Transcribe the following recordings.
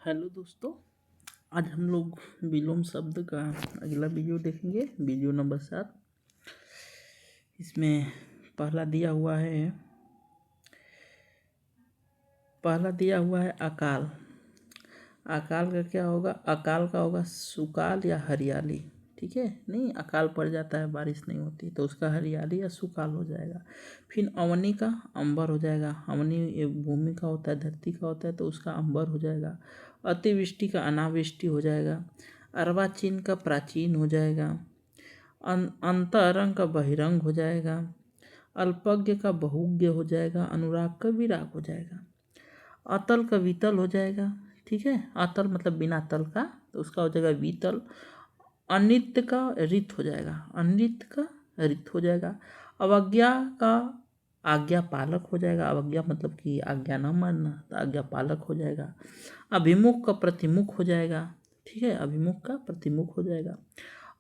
Hello दोस्तों, आज हम लोग विलोम शब्द का अगला वीडियो देखेंगे। Video number 7। इसमें पहला दिया हुआ है अकाल। अकाल का क्या होगा? अकाल का होगा सुकाल या हरियाली। ठीक है, नहीं अकाल पड़ जाता है, बारिश नहीं होती तो उसका हरियाली या सुकाल हो जाएगा। फिर अवनी का अंबर हो जाएगा। अवनी ये भूमि का होता है, धरती का होता है, तो उसका अंबर हो जाएगा। अतिवृष्टि का अनावृष्टि हो जाएगा। अर्वाचीन का प्राचीन हो जाएगा। अंतरंग का बहिरंग हो जाएगा। अल्पज्ञ का बहुज्ञ हो जाएगा। अनुराग का विराग हो जाएगा। अतल का वितल हो जाएगा। ठीक है, अतल मतलब बिना तल का, तो उसका हो जाएगा वितल। अनित्य का रित हो जाएगा। अनित्य का रित हो जाएगा। अवज्ञा का आज्ञा पालक हो जाएगा। अवज्ञा मतलब कि आज्ञा न मानना, तो आज्ञा पालक हो जाएगा। अभिमुख का प्रतिमुख हो जाएगा। ठीक है, अभिमुख का प्रतिमुख हो जाएगा।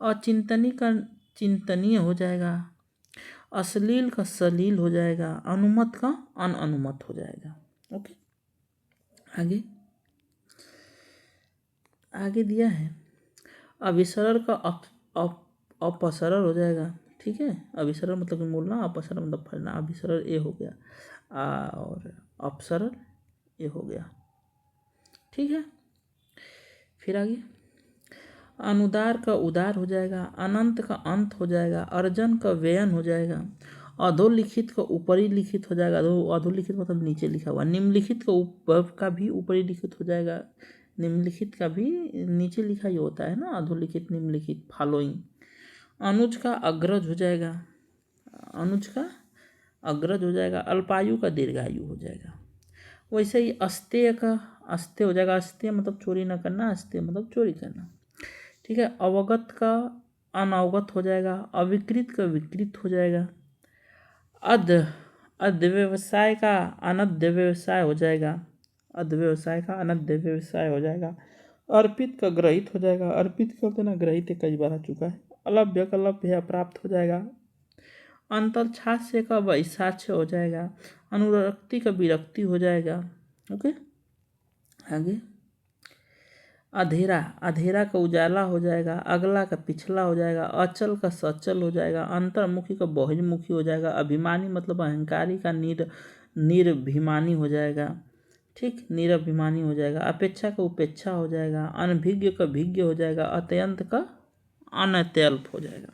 अचिंतनी का चिंतनीय हो जाएगा। अश्लील का सलील हो जाएगा। अनुमत का अनअनुमत हो जाएगा। ओके, आगे आगे दिया है अभिसरण का अपसरण हो जाएगा। ठीक है, अभिसरण मतलब कि बोलना, अपसरण मतलब फलना। अभिसरण ये हो गया और अपसरण ये हो गया। ठीक है, फिर आगे अनुदार का उदार हो जाएगा। अनंत का अंत हो जाएगा। अर्जन का व्ययन हो जाएगा। अधोलिखित का ऊपरी लिखित हो जाएगा। अधोलिखित मतलब नीचे लिखा हुआ। निम्नलिखित का ऊपर का भी ऊपरी लिखित हो जाएगा। निम्नलिखित का भी नीचे लिखा ही होता है ना, अधोलिखित निम्नलिखित फॉलोइंग। अनुज का अग्रज हो जाएगा। अनुज का अग्रज हो जाएगा। अल्पायु का दीर्घायु हो जाएगा। वैसे ही अस्तेय का अस्तेय हो जाएगा। अस्तेय मतलब चोरी न करना, अस्तेय मतलब चोरी करना। ठीक है, अवगत का अनवगत हो जाएगा। अविकृत का विकृत हो जाएगा। अध व्यवसाय का अनद्य व्यवसाय हो जाएगा। अध व्यवसाय का अनद्य व्यवसाय हो जाएगा। अर्पित का ग्रहित हो जाएगा। अर्पित कर देना, ग्रहित कई बार आ चुका है। अलभ्य का लभ्य प्राप्त हो जाएगा। अंतर्छास्य का वैसाक्ष्य हो जाएगा। अनुरक्ति का विरक्ति हो जाएगा। ओके, आगे अधेरा अधेरा का उजाला हो जाएगा। अगला का पिछला हो जाएगा। अचल का सचल हो जाएगा। अंतर्मुखी का बहिर्मुखी हो जाएगा। अभिमानी मतलब अहंकारी का निर्भिमानी हो जाएगा। ठीक, निरभिमानी हो जाएगा। अपेक्षा का उपेक्षा हो जाएगा। अनभिज्ञ का भिज्ञ हो जाएगा। अत्यंत का अनत्यल्प हो जाएगा।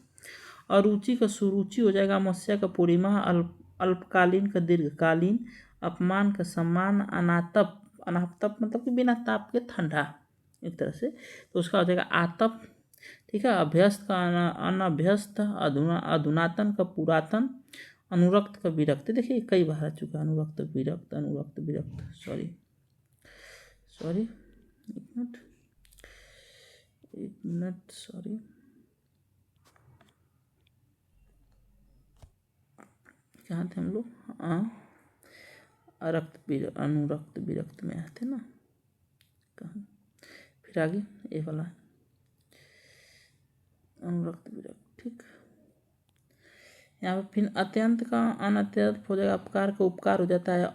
अरुचि का सुरुचि हो जाएगा। मत्स्य का पूर्णिमा। अल्पकालीन का दीर्घकालीन। अपमान का सम्मान। अनातप अनातप मतलब कि बिना ताप के ठंडा, एक तरह से, तो उसका हो जाएगा आतप। ठीक है, अभ्यस्त का अनभ्यस्त। अधुनातन का पुरातन। अनुरक्त का विरक्त। देखिए कई बार आ चुका है, अनुरक्त विरक्त, अनुरक्त विरक्त। सॉरी एक मिनट सॉरी। कहाँ थे हम लोग? अनुरक्त विरक्त में आए थे ना, कहाँ? फिर आगे ये वाला अनुरक्त विरक्त। ठीक, यहाँ पर फिर अत्यंत का अनत्यंत हो जाएगा। अपकार का उपकार हो जाता है।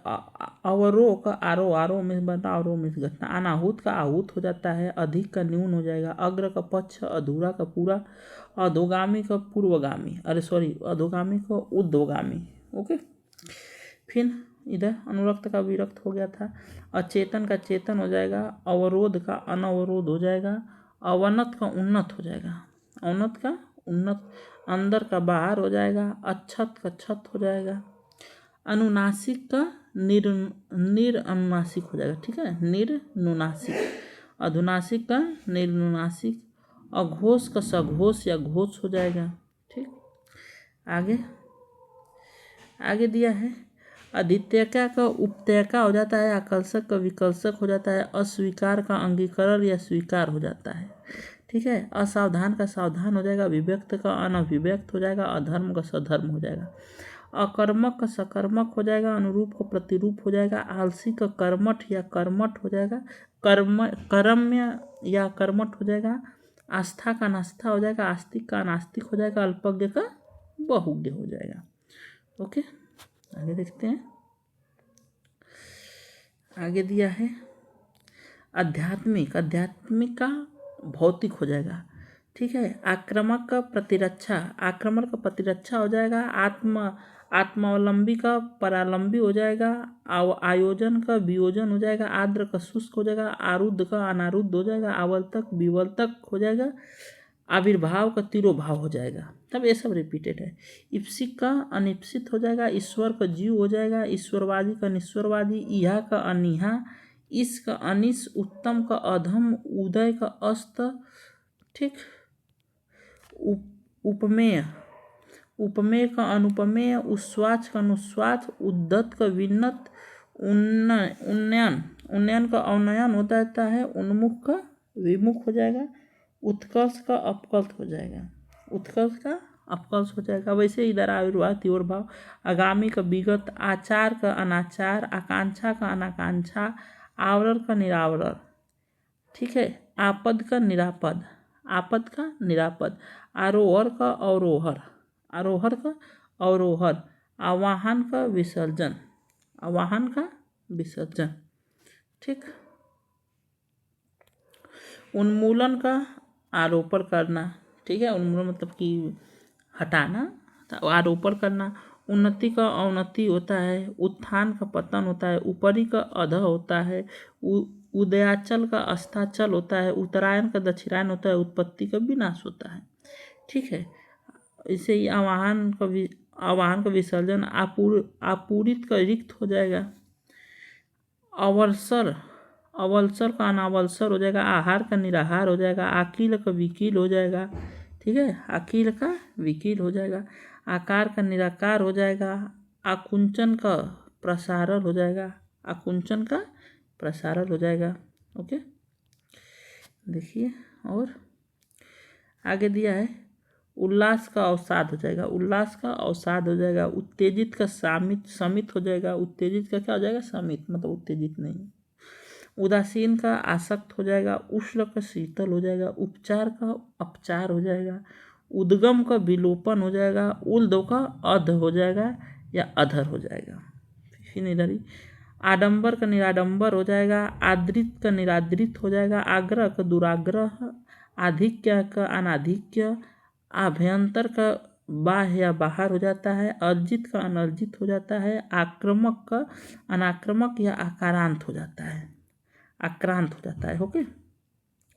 अवरोह का आरोह, आरोह में बनना, आरोह में घटना। अनाहुत का आहूत हो जाता है। अधिक का न्यून हो जाएगा। अग्र का पक्ष, अधूरा का पूरा। अधोगामी का पूर्वगामी, अधोगामी का ऊर्ध्वगामी। ओके, फिर इधर अनुरक्त का विरक्त हो गया था। अचेतन का चेतन हो जाएगा। अवरोध का अनवरोध हो जाएगा। अवनत का उन्नत हो जाएगा। अवनत का उन्नत। अंदर का बाहर हो जाएगा। अच्छत का छत हो जाएगा। अनुनासिक का निरनुनासिक हो जाएगा। ठीक है, निर्नुनासिक। अधुनासिक का निर्नुनासिक। अघोष का सघोष या घोष हो जाएगा। ठीक, आगे दिया है अधित्यका का उपत्यका हो जाता है। आकर्षक का विकर्षक हो जाता है। अस्वीकार का अंगीकरण या स्वीकार हो जाता है। ठीक है, असावधान का सावधान हो जाएगा। अभिव्यक्त का अनभिव्यक्त हो जाएगा। अधर्म का सधर्म हो जाएगा। अकर्मक का सकर्मक हो जाएगा। अनुरूप का प्रतिरूप हो जाएगा। आलसी का कर्मठ या कर्मठ हो जाएगा। कर्म्य या कर्मठ हो जाएगा। आस्था का नास्था हो जाएगा। आस्तिक का अनास्तिक हो जाएगा। अल्पज्ञ का बहुज्ञ हो जाएगा। ओके, आगे देखते हैं। आगे दिया है आध्यात्मिक का भौतिक हो जाएगा। ठीक है। आक्रमक का प्रतिरक्षा, आक्रमण का प्रतिरक्षा हो जाएगा। आत्मावलंबी का परालंबी हो जाएगा। आयोजन का वियोजन हो जाएगा। आर्द्र का शुष्क हो जाएगा। आरुद्ध का अनारुद्ध हो जाएगा। आवर्तक विवर्तक हो जाएगा। आविर्भाव का तिरोभाव हो जाएगा। तब ये सब रिपीटेड है। इप्सिक का अनिप्सित हो जाएगा। ईश्वर का जीव हो जाएगा। ईश्वरवादी का निश्वरवादी। इहा का अनिहा। इस का अनिस। उत्तम का अधम। उदय का अस्त। ठीक। उपमेय, उपमेय का अनुपमेय। उस्वाच का अनुस्वाच। उद्धत का विन्नत। उन्नयन, उन्नयन का अवनयन हो जाता है। उन्मुख का विमुख हो जाएगा। उत्कर्ष का अपकर्ष हो जाएगा। उत्कर्ष का अपकर्ष हो जाएगा। वैसे इधर आविर्भाव तिरोभाव। आगामी का विगत। आचार का अनाचार। आकांक्षा का अनाकांक्षा। आवरण का निरावरण। ठीक है। आपद का निरापद। आपद का निरापद। आरोहर का अवरोहर। आरोहर का अवरोहर। आवाहन का विसर्जन। आवाहन का विसर्जन। ठीक। उन्मूलन का आरोपण करना। ठीक है। उन्मूलन मतलब कि हटाना, आरोपण करना। उन्नति का अवनति होता है। उत्थान का पतन होता है। ऊपरी का अधः होता है। उदयाचल का अस्ताचल होता है। उत्तरायण का दक्षिणायन होता है। उत्पत्ति का विनाश होता है। ठीक है। इसे ही आवाहन का विसर्जन। आपूरित का रिक्त हो जाएगा। अवसर, अवसर का अनावसर हो जाएगा। आहार का निराहार हो जाएगा। आकील का विकील हो जाएगा। ठीक है। आकील का विकील हो जाएगा। आकार का निराकार हो जाएगा। आकुंचन का प्रसारण हो जाएगा। आकुंचन का प्रसारण हो जाएगा। ओके, देखिए और आगे दिया है। उल्लास का अवसाद हो जाएगा। उल्लास का अवसाद हो जाएगा। उत्तेजित का समित हो जाएगा। उत्तेजित का क्या हो जाएगा? समित, मतलब उत्तेजित नहीं। उदासीन का आसक्त हो जाएगा। उष्ण का शीतल हो जाएगा। उपचार का अपचार हो जाएगा। उद्गम का विलोपन हो जाएगा। उल्द का अध हो जाएगा या अधर हो जाएगा। फिर इधर ही आडंबर का निराडंबर हो जाएगा। आदृत का निरादृत हो जाएगा। आग्रह का दुराग्रह। आधिक्य का अनाधिक्य। आभ्यंतर का बाह्य या बाहर हो जाता है। अर्जित का अनर्जित हो जाता है। आक्रामक का अनाक्रामक या आकारांत हो जाता है। आक्रांत हो जाता है। ओके,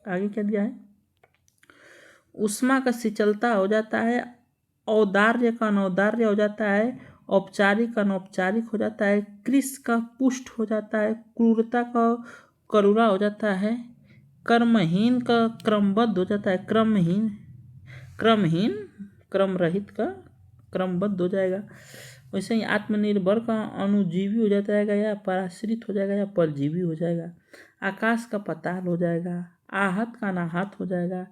आगे क्या दिया है? उष्मा का शीतलता हो जाता है। औदार्य का अनौदार्य हो जाता है। औपचारिक अनौपचारिक हो जाता है। कृष का पुष्ट हो जाता है। क्रूरता का करुणा हो जाता है। कर्महीन का क्रमबद्ध हो जाता है। क्रमहीन क्रम रहित का क्रमबद्ध हो जाएगा। वैसे ही आत्मनिर्भर का अनुजीवी हो जाएगा या पराश्रित हो जाएगा या परजीवी हो जाएगा। आकाश का पताल हो जाएगा। आहत का अनाहत हो जाएगा।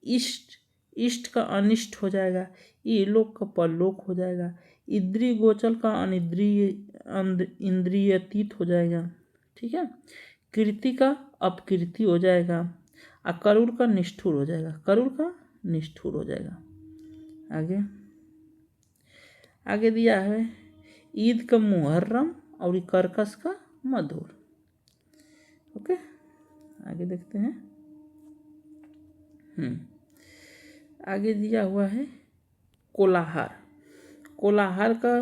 इष्ट का अनिष्ट हो जाएगा। इलोक का परलोक हो जाएगा। इंद्रिय गोचर का इंद्रियतीत हो जाएगा। ठीक है। कीर्ति का अपकीर्ति हो जाएगा। करूर का निष्ठुर हो जाएगा। करूर का निष्ठुर हो जाएगा। आगे दिया है ईद का मुहर्रम और कर्कश का मधुर। ओके, आगे देखते हैं। आगे दिया हुआ है कोलाहल। कोलाहल का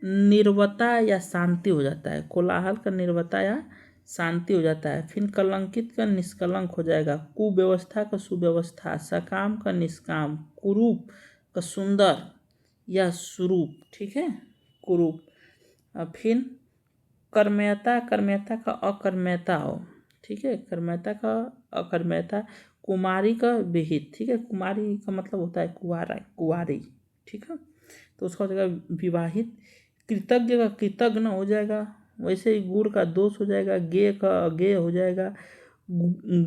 निर्वता या शांति हो जाता है। कोलाहल का निर्वता या शांति हो जाता है। फिर कलंकित का निष्कलंक हो जाएगा। कुव्यवस्था का सुव्यवस्था। सकाम का निष्काम। कुरूप का सुंदर या स्वरूप। ठीक है, कुरूप। फिर कर्मयता का अकर्मयता हो। ठीक है, कर्मयता का अकर्मयता। कुमारी का विहित। ठीक है, कुमारी का मतलब होता है कुवारी। ठीक है, तो उसका हो जाएगा विवाहित। कृतज्ञ का कृतज्ञ हो जाएगा। वैसे ही गुड़ का दोष हो जाएगा। गे का अज्ञेय हो जाएगा।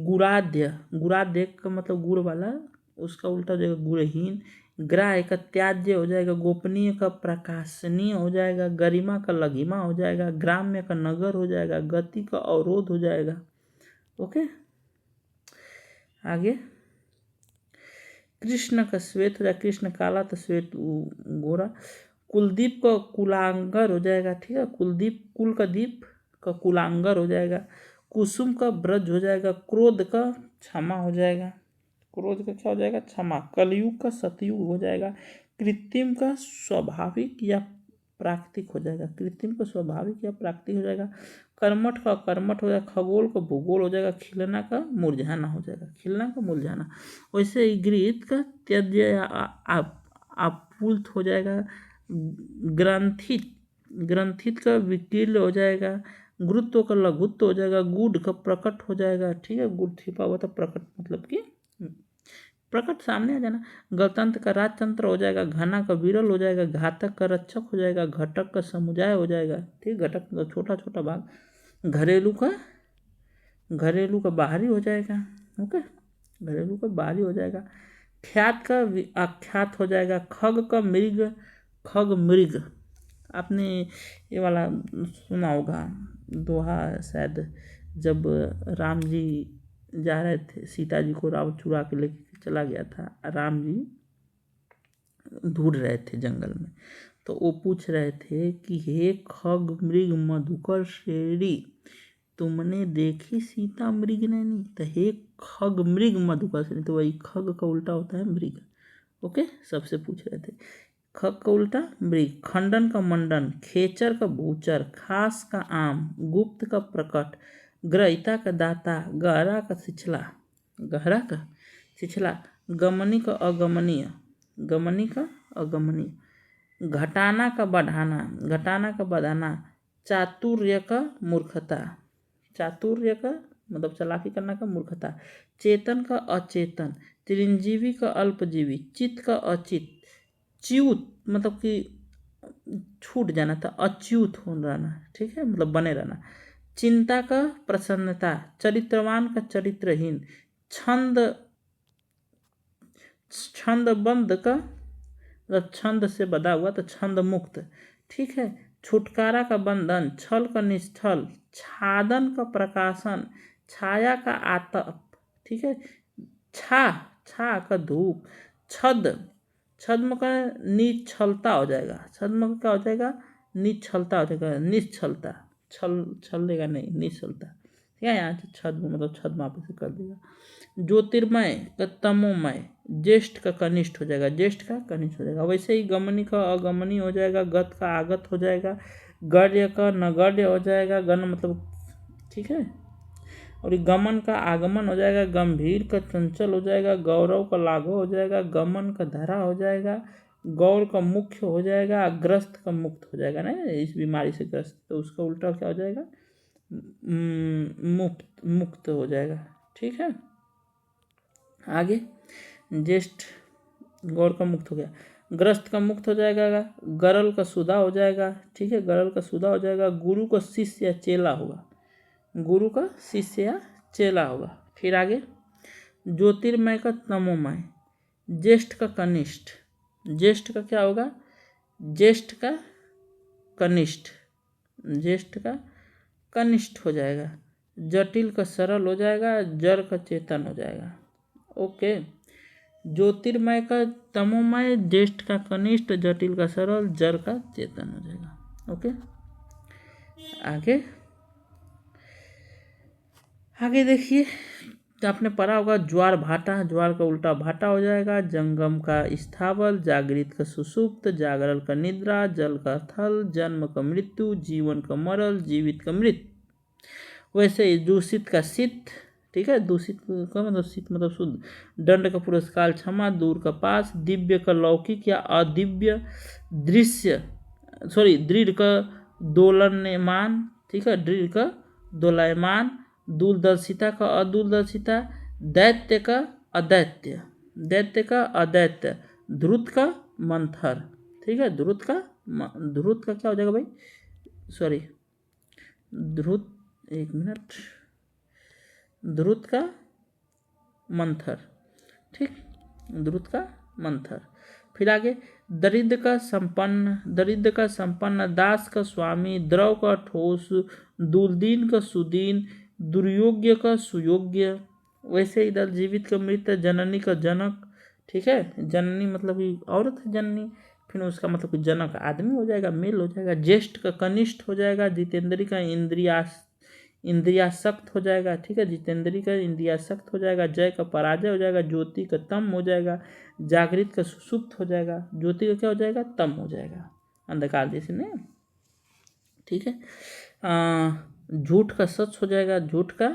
गुराध्य का मतलब गुड़ वाला, उसका उल्टा हो जाएगा गुणहीन। ग्राह्य का त्याज्य हो जाएगा। गोपनीय का प्रकाशनीय हो जाएगा। गरिमा का लघिमा हो जाएगा। ग्राम्य का नगर हो जाएगा। गति का अवरोध हो जाएगा। ओके, आगे कृष्ण का श्वेत हो जाएगा। कृष्ण काला तो श्वेत गोरा। कुलदीप का कुलांगर हो जाएगा। ठीक है, कुलदीप कुल का दीप का कुलांगर हो जाएगा। कुसुम का ब्रज हो जाएगा, क्रोध का क्षमा हो जाएगा, क्रोध का क्या हो जाएगा, क्षमा। कलयुग का सतयुग हो जाएगा। कृत्रिम का स्वाभाविक या प्राकृतिक हो जाएगा, कृत्रिम का स्वाभाविक या प्राकृतिक हो जाएगा। कर्मठ का कर्मठ हो जाएगा, खगोल का भूगोल हो जाएगा, खिलना का मुरझाना हो जाएगा, खिलना का मुरझाना। वैसे ही गृहीत का त्यज्य या आपूर्त हो जाएगा। ग्रंथित, ग्रंथित का विकीर्ण हो जाएगा। गुरुत्व का लघुत्व हो जाएगा। गूढ़ का प्रकट हो जाएगा, ठीक है, गूढ़ छिपा हुआ था, प्रकट मतलब कि प्रकट सामने आ जाना। गणतंत्र का राजतंत्र हो जाएगा। घना का विरल हो जाएगा। घातक का रक्षक हो जाएगा। घटक का समुदाय हो जाएगा, ठीक, घटक मतलब छोटा छोटा भाग। घरेलू का बाहरी हो जाएगा, ओके, घरेलू का बाहरी हो जाएगा। ख्यात का आख्यात हो जाएगा। खग का मृग, खग मृग, आपने ये वाला सुना होगा दोहा शायद, जब राम जी जा रहे थे, सीता जी को रावण चुरा के लेके चला गया था, राम जी ढूंढ रहे थे जंगल में, तो वो पूछ रहे थे कि हे खग मृग मधुकर श्रेणी, तुमने देखी सीता मृग नैनी। तो हे खग मृग मधुकर श्रेणी, तो वही खग का उल्टा होता है मृग, ओके, सबसे पूछ रहे थे। खग का उल्टा मृग। खंडन का मंडन। खेचर का भूचर। खास का आम। गुप्त का प्रकट। ग्रहिता का दाता। गहरा का छिछला, गहरा का छिछला। गमनी का अगमनीय, गमनी का अगमनीय। घटाना का बढ़ाना, घटाना का बढ़ाना। चातुर्य का मूर्खता, चातुर्य का मतलब चालाकी करना का मूर्खता। चेतन का अचेतन। चिरंजीवी का अल्पजीवी। चित्त का अचित। च्युत मतलब कि छूट जाना था, अच्युत हो रहना, ठीक है, मतलब बने रहना। चिंता का प्रसन्नता। चरित्रवान का चरित्रहीन। छंद, छंदबंद का मतलब छंद से बधा हुआ, तो छंद मुक्त, ठीक है। छुटकारा का बंधन। छल का निष्ठल। छादन का प्रकाशन। छाया का आतप, ठीक है। छा का धूप। छद, छद्म का निच्छलता हो जाएगा, छद्म का क्या हो जाएगा, निच्छलता हो जाएगा, निश्चलता, छल देगा नहीं, निश्चलता, ठीक है। यहाँ से छद्म मतलब छद्म आप इसे कर देगा। ज्योतिर्मय का तमोमय। ज्येष्ठ का कनिष्ठ हो जाएगा, ज्येष्ठ का कनिष्ठ हो जाएगा। वैसे ही गमनी का अगमनी हो जाएगा। गत का आगत हो जाएगा। गण्य का नगण्य हो जाएगा, गण मतलब, ठीक है। और गमन का आगमन हो जाएगा। गंभीर का चंचल हो जाएगा। गौरव का लाघव हो जाएगा। गमन का धरा हो जाएगा। गौर का मुख्य हो जाएगा। ग्रस्त का मुक्त हो जाएगा, ना इस बीमारी से ग्रस्त, तो उसका उल्टा क्या हो जाएगा, मुक्त हो जाएगा, ठीक है। आगे ज्येष्ठ, गौर का मुक्त हो गया। ग्रस्त का मुक्त हो जाएगा। गरल का सुधा हो जाएगा, ठीक है, गरल का सुधा हो जाएगा। गुरु का शिष्य या चेला होगा, गुरु का शिष्य या चेला होगा। फिर आगे ज्योतिर्मय का तमोमय। ज्येष्ठ का कनिष्ठ, ज्येष्ठ का क्या होगा, ज्येष्ठ का कनिष्ठ, ज्येष्ठ का कनिष्ठ हो जाएगा। जटिल का सरल हो जाएगा। जड़ का चेतन हो जाएगा, ओके। ज्योतिर्मय का तमोमय, ज्येष्ठ का कनिष्ठ, जटिल का सरल, जड़ का चेतन हो जाएगा, ओके। आगे देखिए, तो आपने पढ़ा होगा ज्वार भाटा, ज्वार का उल्टा भाटा हो जाएगा। जंगम का स्थावर। जागृत का सुषुप्त। जागरण का निद्रा। जल का थल। जन्म का मृत्यु। जीवन का मरल। जीवित का मृत। वैसे ही दूषित का शीत, ठीक है, दूषित का मतलब शीत मतलब शुद्ध। दंड का पुरस्कार क्षमा। दूर का पास। दिव्य का लौकिक या अदिव्य। दृश्य दृढ़ का दोलनमान, ठीक है, दृढ़ का दोलायमान। दूरदर्शिता का अदूरदर्शिता। दैत्य का अदैत्य, दैत्य का अदैत्य। ध्रुत का मंथर, ठीक है, ध्रुत का क्या हो जाएगा भाई, सॉरी, ध्रुत, एक मिनट, ध्रुत का मंथर, ठीक, ध्रुत का मंथर। फिर आगे दरिद्र का संपन्न, दरिद्र का संपन्न। दास का स्वामी। द्रव का ठोस। दुर्दीन का सुदीन। दुर्योग्य का सुयोग्य। वैसे इधर जीवित का मृत। जननी का जनक, ठीक है, जननी मतलब कि औरत है जननी, फिर उसका मतलब कि जनक आदमी हो जाएगा, मेल हो जाएगा। ज्येष्ठ का कनिष्ठ हो जाएगा। जितेंद्री का इंद्रियासक्त हो जाएगा, ठीक है। जितेंद्रिय का इंद्रियासक्त हो जाएगा, जय का पराजय हो जाएगा, ज्योति का तम हो जाएगा, जागृत का सुषुप्त हो जाएगा, ज्योति का क्या हो जाएगा, तम हो जाएगा, अंधकार जैसे नहीं, ठीक है। झूठ का सच हो जाएगा, झूठ का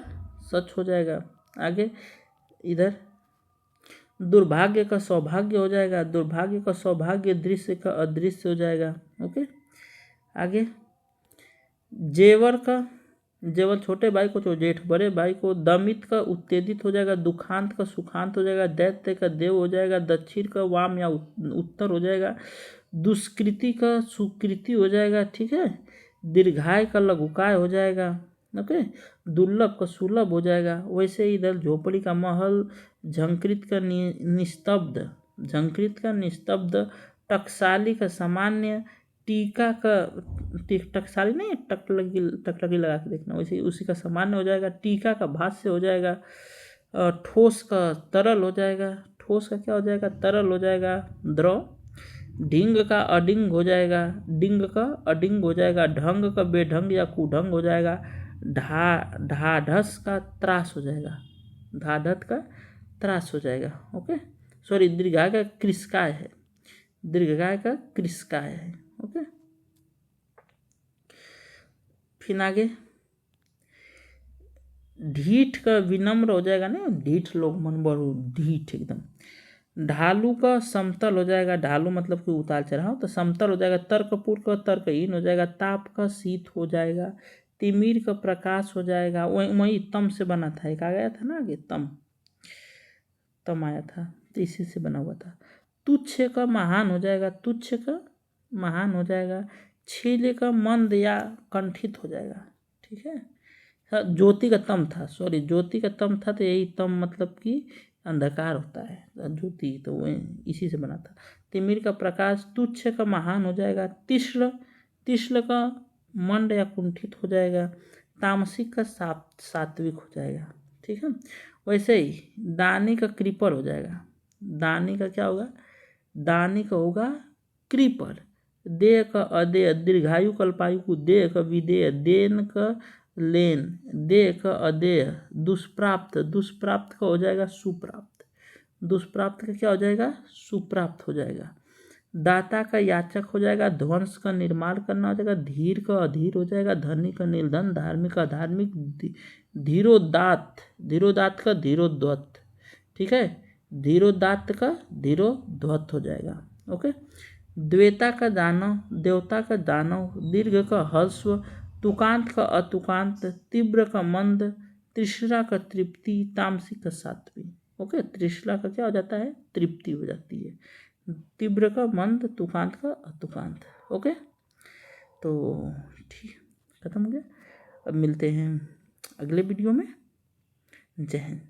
सच हो जाएगा। आगे इधर दुर्भाग्य का सौभाग्य हो जाएगा, दुर्भाग्य का सौभाग्य, दृश्य का अदृश्य हो जाएगा। ओके, आगे जेवर का, जेवर छोटे भाई को तो जेठ बड़े भाई को, दमित का उत्तेजित हो जाएगा, दुखांत का सुखांत हो जाएगा, दैत्य का देव हो जाएगा, दक्षिण का वाम या उत्तर हो जाएगा, दुष्कृति का सुकृति हो जाएगा, ठीक है। दीर्घाय का लघुकाय हो जाएगा, ओके। दुर्लभ का सुलभ हो जाएगा। वैसे इधर झोपड़ी का महल, झंकृत का निस्तब्ध, झंकृत का निस्तब्ध, टकसाली का सामान्य, टीका का टकसाली नहीं, टकलगी लगा के देखना, वैसे उसी का सामान्य हो जाएगा। टीका का भाष्य हो जाएगा। ठोस का तरल हो जाएगा, ठोस का क्या हो जाएगा, तरल हो जाएगा, द्रव। ढिंग का अडिंग हो जाएगा, डिंग का अडिंग हो जाएगा। ढंग का बेढंग या कुढंग हो जाएगा। ढाढ़स का त्रास हो जाएगा, ढाढ़त का त्रास हो जाएगा, ओके। सॉरी, दीर्घाय का कृषकाय है, दीर्घाय का कृषकाय है, ओके। फिर आगे ढीठ का विनम्र हो जाएगा, ना ढीठ लोग मन बड़ो ढीठ एकदम। ढालू का समतल हो जाएगा, ढालू मतलब कि उतार चढ़ाव, तो समतल हो जाएगा। तर्कपूर का तर्कहीन हो जाएगा। ताप का शीत हो जाएगा। तिमिर का प्रकाश हो जाएगा। वही तम से बना था, एक आ गया था ना आगे, तम तम आया था, तो इसी से बना हुआ था। तुच्छ का महान हो जाएगा, तुच्छ का महान हो जाएगा। छेले का मंद या कंठित हो जाएगा, ठीक है। ज्योति का तम था, सॉरी, ज्योति का तम था, तो यही तम मतलब कि अंधकार होता है, ज्योति तो वो इसी से बना था। तिमिर का प्रकाश, तुच्छ का महान हो जाएगा। तिश्र, तिश्र का मंद या कुंठित हो जाएगा। तामसिक का सात्विक हो जाएगा, ठीक है। वैसे ही दानी का कृपर हो जाएगा। दानी का क्या होगा, दानी का होगा कृपर। देह का अदेय, दीर्घायु कल्पायु को देह का विदेय, देन का लेन, देह का अदेय। दुष्प्राप्त, दुष्प्राप्त का हो जाएगा सुप्राप्त, दुष्प्राप्त का क्या हो जाएगा, सुप्राप्त हो जाएगा। दाता का याचक हो जाएगा। ध्वंस का निर्माण करना हो जाएगा। धीर का अधीर हो जाएगा। धनी का निर्धन। धार्मिक का धार्मिक। धीरोदात, धीरोदात का धीरोद्वत, ठीक है। धीरोदात का धीरोध्वत हो जाएगा, ओके। द्वेता का दानव, देवता का दानव। दीर्घ का हस्व, तुकांत का अतुकांत। तीव्र का मंद, तृष्णा का तृप्ति, तामसिक का सात्विक, ओके। तृष्णा का क्या हो जाता है, तृप्ति हो जाती है। तीव्र का मंद, तुकांत का अतुकांत, ओके। तो ठीक, खत्म हो गया। अब मिलते हैं अगले वीडियो में। जय हिंद।